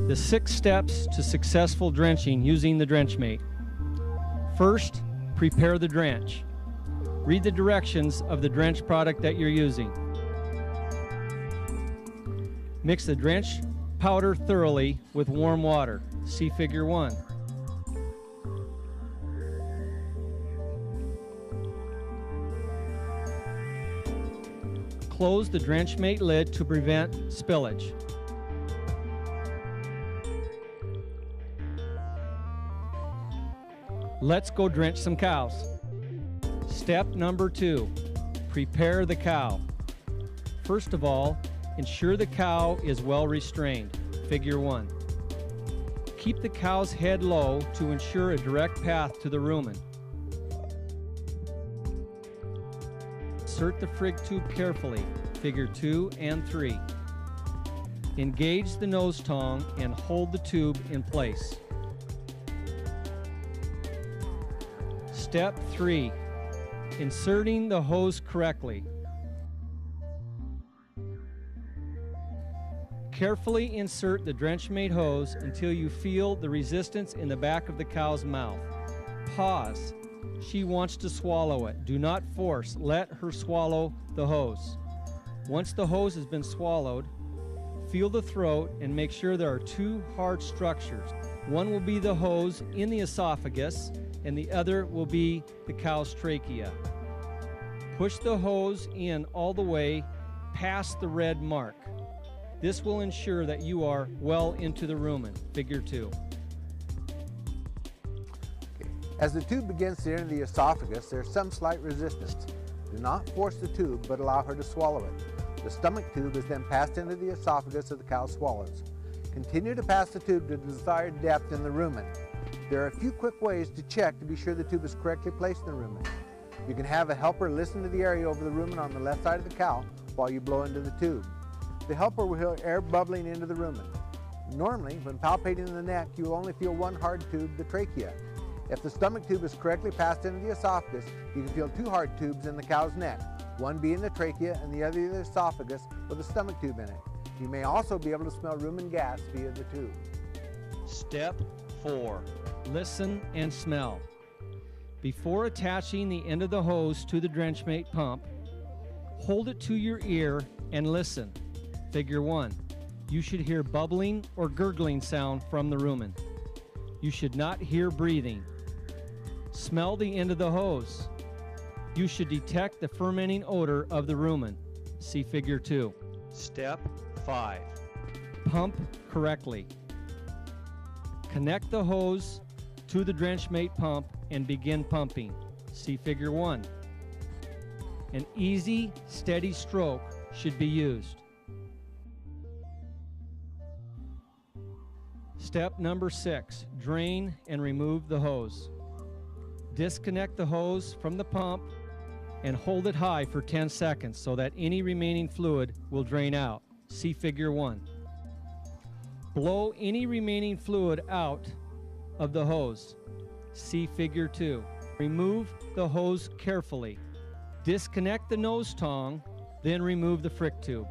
The 6 steps to successful drenching using the Drenchmate. First, prepare the drench. Read the directions of the drench product that you're using. Mix the drench powder thoroughly with warm water. See Figure 1. Close the Drenchmate lid to prevent spillage. Let's go drench some cows. Step number 2, prepare the cow. First of all, ensure the cow is well restrained. Figure 1. Keep the cow's head low to ensure a direct path to the rumen. Insert the frig tube carefully. Figure 2 and 3. Engage the nose tongue and hold the tube in place. Step 3, inserting the hose correctly. Carefully insert the Drenchmate hose until you feel the resistance in the back of the cow's mouth. Pause. She wants to swallow it. Do not force. Let her swallow the hose. Once the hose has been swallowed, feel the throat and make sure there are 2 hard structures. One will be the hose in the esophagus, and the other will be the cow's trachea. Push the hose in all the way past the red mark. This will ensure that you are well into the rumen. Figure 2. As the tube begins to enter the esophagus, there is some slight resistance. Do not force the tube, but allow her to swallow it. The stomach tube is then passed into the esophagus as the cow swallows. Continue to pass the tube to the desired depth in the rumen. There are a few quick ways to check to be sure the tube is correctly placed in the rumen. You can have a helper listen to the area over the rumen on the left side of the cow while you blow into the tube. The helper will hear air bubbling into the rumen. Normally, when palpating the neck, you will only feel one hard tube, the trachea. If the stomach tube is correctly passed into the esophagus, you can feel 2 hard tubes in the cow's neck, one being the trachea and the other the esophagus with a stomach tube in it. You may also be able to smell rumen gas via the tube. Step 4. Listen and smell. Before attaching the end of the hose to the Drenchmate pump, hold it to your ear and listen. Figure 1. You should hear bubbling or gurgling sound from the rumen. You should not hear breathing. Smell the end of the hose. You should detect the fermenting odor of the rumen. See Figure 2. Step 5. Pump correctly. Connect the hose to the Drenchmate pump and begin pumping. See Figure 1. An easy, steady stroke should be used. Step number 6, drain and remove the hose. Disconnect the hose from the pump and hold it high for 10 seconds so that any remaining fluid will drain out. See Figure 1. Blow any remaining fluid out of the hose. See Figure 2. Remove the hose carefully. Disconnect the nose tongue, then remove the fric tube.